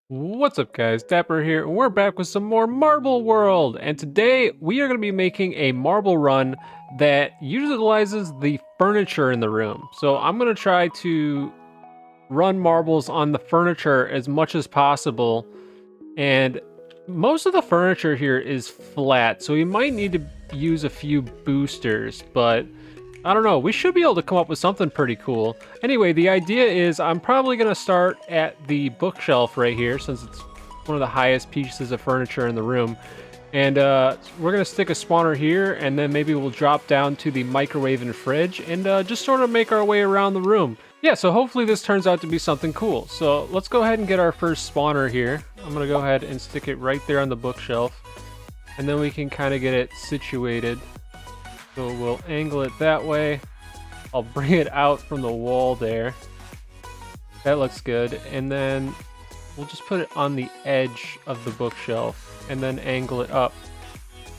What's up, guys? Dapper here, and we're back with some more Marbleworld. And today we are going to be making a marble run that utilizes the furniture in the room. So I'm going to try to run marbles on the furniture as much as possible. And most of the furniture here is flat, so we might need to use a few boosters, but I don't know. We should be able to come up with something pretty cool. Anyway, the idea is I'm probably going to start at the bookshelf right here, since it's one of the highest pieces of furniture in the room. And we're going to stick a spawner here, and then maybe we'll drop down to the microwave and fridge, and just sort of make our way around the room. Yeah, so hopefully this turns out to be something cool. So let's go ahead and get our first spawner here. I'm going to go ahead and stick it right there on the bookshelf, and then we can kind of get it situated. So we'll angle it that way. I'll bring it out from the wall there. That looks good. And then we'll just put it on the edge of the bookshelf and then angle it up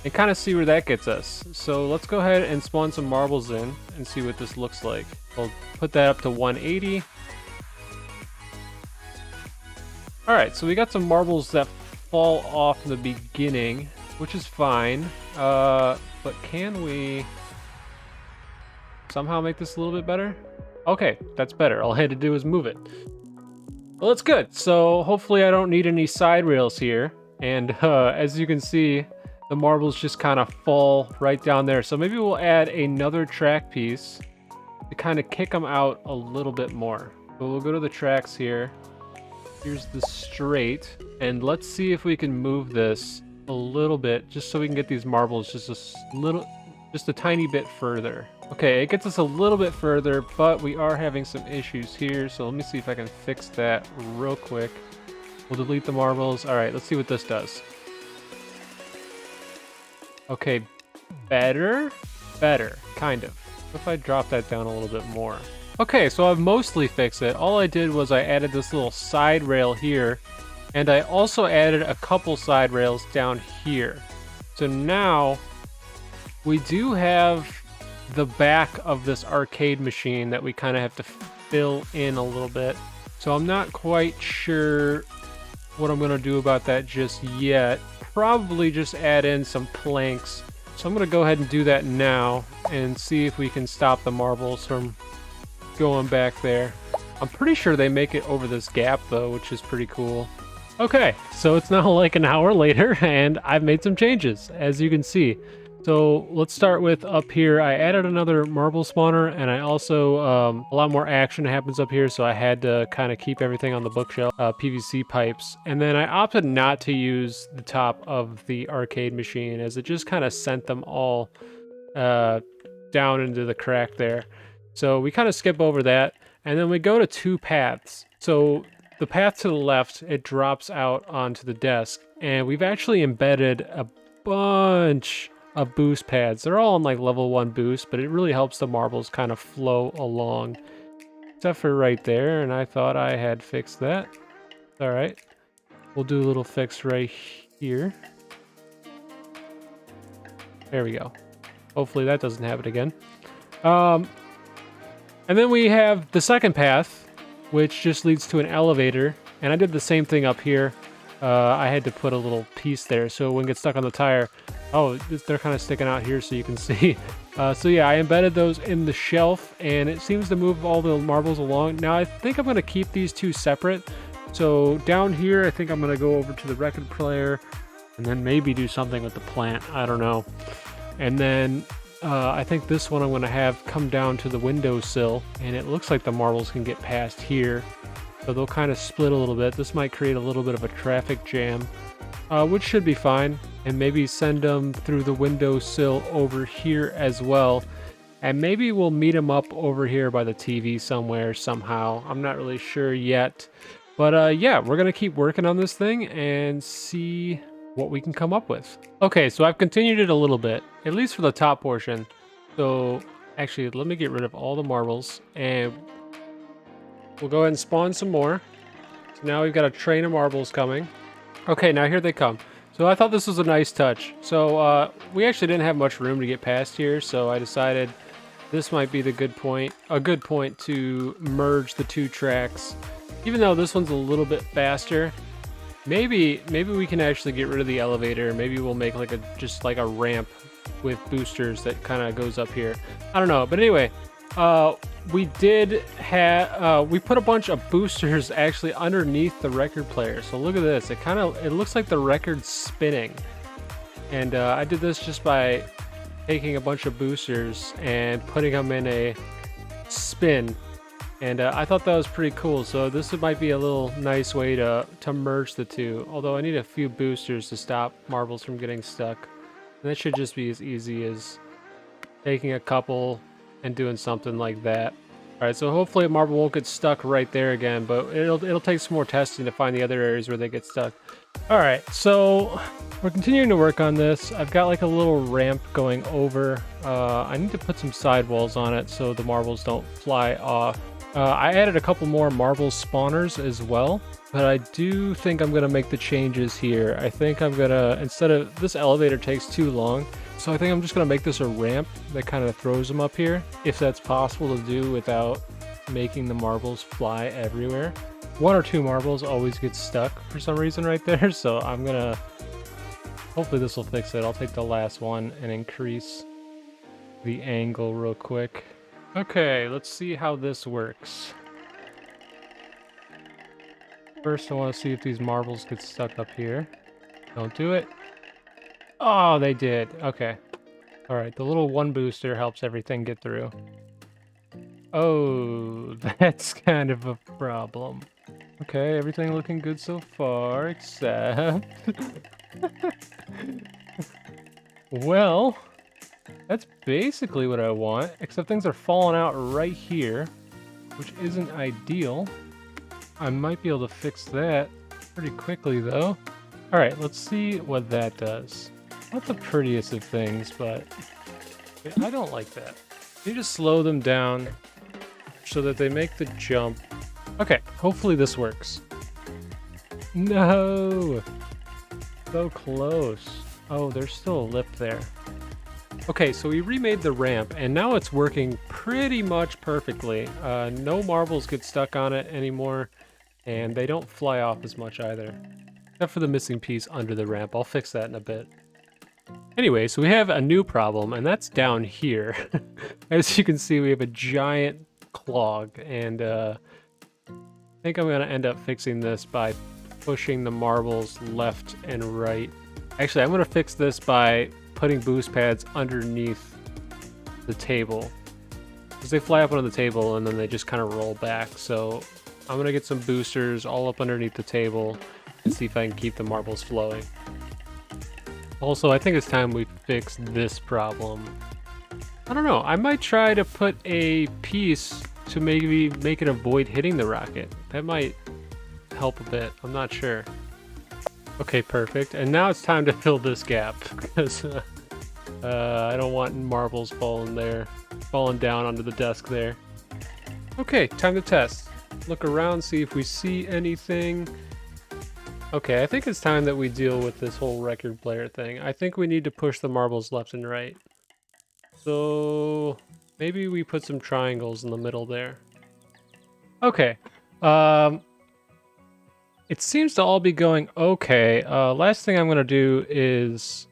and kind of see where that gets us. So let's go ahead and spawn some marbles in and see what this looks like. I'll put that up to 180. Alright, so we got some marbles that fall off in the beginning, which is fine. But can we somehow make this a little bit better? Okay, that's better. All I had to do was move it. Well, that's good. So hopefully I don't need any side rails here. And as you can see, the marbles just kind of fall right down there. So maybe we'll add another track piece to kind of kick them out a little bit more. So we'll go to the tracks here. Here's the straight. And let's see if we can move this a little bit, just so we can get these marbles just a tiny bit further. Okay, it gets us a little bit further, but we are having some issues here, so let me see if I can fix that real quick. We'll delete the marbles. All right, let's see what this does. Okay, better, kind of. What if I drop that down a little bit more? Okay, so I've mostly fixed it. All I did was I added this little side rail here, and I also added a couple side rails down here. So now we do have the back of this arcade machine that we kind of have to fill in a little bit. So I'm not quite sure what I'm going to do about that just yet. Probably just add in some planks. So I'm going to go ahead and do that now and see if we can stop the marbles from going back there. I'm pretty sure they make it over this gap though, which is pretty cool. Okay, so it's now like an hour later and I've made some changes, as you can see. So let's start with up here. I added another marble spawner, and I also, a lot more action happens up here, so I had to kind of keep everything on the bookshelf, PVC pipes. And then I opted not to use the top of the arcade machine, as it just kind of sent them all down into the crack there. So we kind of skip over that, and then we go to two paths. So the path to the left, it drops out onto the desk, and we've actually embedded a bunch of boost pads. They're all on like level 1 boost, but it really helps the marbles kind of flow along. Except for right there, and I thought I had fixed that. All right, we'll do a little fix right here. There we go. Hopefully that doesn't happen again. And then we have the second path, which just leads to an elevator. And I did the same thing up here. I had to put a little piece there so it wouldn't get stuck on the tire. Oh, they're kind of sticking out here so you can see. So yeah, I embedded those in the shelf, and it seems to move all the marbles along. Now I think I'm going to keep these two separate. So down here, I think I'm going to go over to the record player and then maybe do something with the plant. I don't know. And then I think this one I'm going to have come down to the windowsill, and it looks like the marbles can get past here. So they'll kind of split a little bit. This might create a little bit of a traffic jam, which should be fine. And maybe send them through the windowsill over here as well. And maybe we'll meet them up over here by the TV somewhere, somehow. I'm not really sure yet. But yeah, we're going to keep working on this thing and see what we can come up with. Okay, so I've continued it a little bit, at least for the top portion. So actually, let me get rid of all the marbles, and we'll go ahead and spawn some more. So now we've got a train of marbles coming. Okay, now here they come. So I thought this was a nice touch. So we actually didn't have much room to get past here, so I decided this might be a good point to merge the two tracks. Even though this one's a little bit faster, Maybe we can actually get rid of the elevator. Maybe we'll make like just like a ramp with boosters that kind of goes up here. I don't know, but anyway, we put a bunch of boosters actually underneath the record player. So look at this. It looks like the record's spinning. And I did this just by taking a bunch of boosters and putting them in a spin. And I thought that was pretty cool. So this might be a little nice way to merge the two. Although I need a few boosters to stop marbles from getting stuck. And that should just be as easy as taking a couple and doing something like that. All right, so hopefully a marble won't get stuck right there again, but it'll take some more testing to find the other areas where they get stuck. All right, so we're continuing to work on this. I've got like a little ramp going over. I need to put some sidewalls on it so the marbles don't fly off. I added a couple more marble spawners as well, but I do think I'm gonna make the changes here. I think I'm gonna, instead of, this elevator takes too long, so I think I'm just gonna make this a ramp that kind of throws them up here, if that's possible to do without making the marbles fly everywhere. One or two marbles always get stuck for some reason right there, so I'm gonna, hopefully this will fix it. I'll take the last one and increase the angle real quick. Okay, let's see how this works. First, I want to see if these marbles get stuck up here. Don't do it. Oh, they did. Okay. All right, the little one booster helps everything get through. Oh, that's kind of a problem. Okay, everything looking good so far, except... Well, that's basically what I want, except things are falling out right here, which isn't ideal. I might be able to fix that pretty quickly, though. All right, let's see what that does. Not the prettiest of things, but I don't like that. You just slow them down so that they make the jump. Okay, hopefully this works. No! So close. Oh, there's still a lip there. Okay, so we remade the ramp, and now it's working pretty much perfectly. No marbles get stuck on it anymore, and they don't fly off as much either. Except for the missing piece under the ramp. I'll fix that in a bit. Anyway, so we have a new problem, and that's down here. As you can see, we have a giant clog, and I think I'm going to end up fixing this by pushing the marbles left and right. Actually, I'm going to fix this by putting boost pads underneath the table, because they fly up onto the table and then they just kind of roll back. So I'm going to get some boosters all up underneath the table and see if I can keep the marbles flowing. Also, I think it's time we fix this problem. I don't know, I might try to put a piece to maybe make it avoid hitting the rocket. That might help a bit, I'm not sure. Okay, perfect. And now it's time to fill this gap, because I don't want marbles falling down onto the desk there. Okay, time to test. Look around, see if we see anything. Okay, I think it's time that we deal with this whole record player thing. I think we need to push the marbles left and right. So maybe we put some triangles in the middle there. Okay. It seems to all be going okay. Last thing I'm going to do is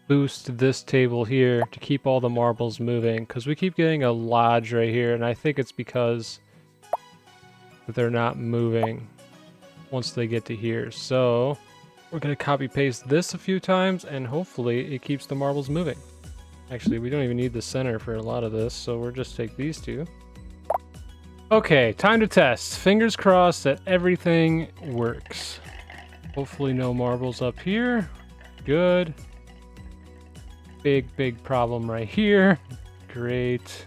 boost this table here to keep all the marbles moving, because we keep getting a lodge right here, and I think it's because they're not moving once they get to here. So we're going to copy paste this a few times, and hopefully it keeps the marbles moving. Actually, we don't even need the center for a lot of this, so we'll just take these two. Okay, time to test. Fingers crossed that everything works. Hopefully no marbles up here. Good. Big problem right here. Great.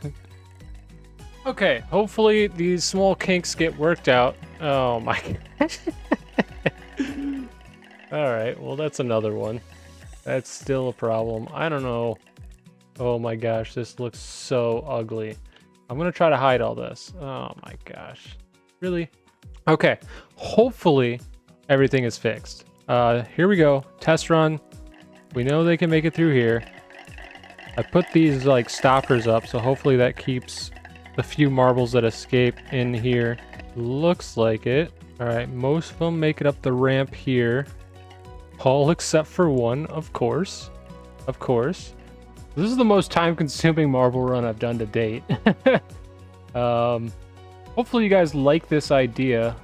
Okay, hopefully these small kinks get worked out. Oh my gosh. Alright, well that's another one. That's still a problem. I don't know. Oh my gosh, this looks so ugly. I'm gonna try to hide all this. Oh my gosh. Really? Okay. Hopefully everything is fixed. Here we go. Test run. We know they can make it through here. I put these like stoppers up, so hopefully that keeps the few marbles that escape in here. Looks like it. All right, most of them make it up the ramp here. All except for one, of course. Of course. This is the most time-consuming marble run I've done to date. Hopefully you guys like this idea.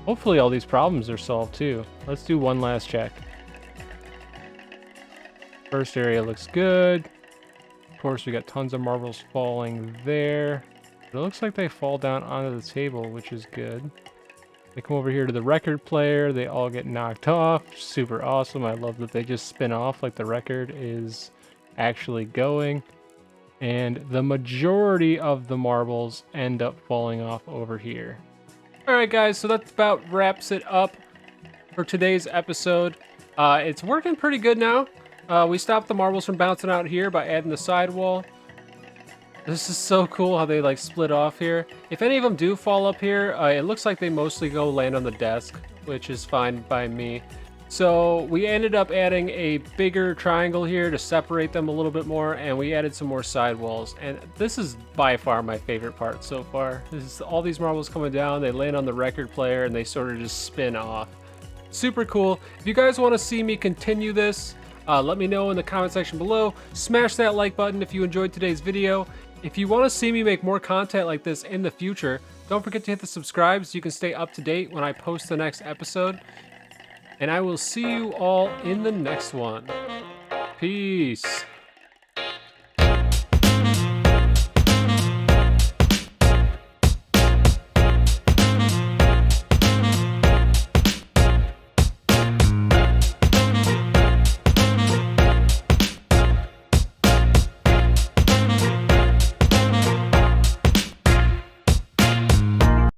Hopefully all these problems are solved too. Let's do one last check. First area looks good. Of course, we got tons of marbles falling there. But it looks like they fall down onto the table, which is good. They come over here to the record player. They all get knocked off. Super awesome. I love that they just spin off like the record is actually going. And the majority of the marbles end up falling off over here. All right, guys, so that about wraps it up for today's episode. It's working pretty good now. We stopped the marbles from bouncing out here by adding the sidewall. This is so cool how they like split off here. If any of them do fall up here, it looks like they mostly go land on the desk, which is fine by me. So we ended up adding a bigger triangle here to separate them a little bit more, and we added some more sidewalls. And this is by far my favorite part so far. This is all these marbles coming down, they land on the record player, and they sort of just spin off. Super cool. If you guys want to see me continue this, let me know in the comment section below. Smash that like button if you enjoyed today's video. If you want to see me make more content like this in the future, don't forget to hit the subscribe so you can stay up to date when I post the next episode. And I will see you all in the next one. Peace.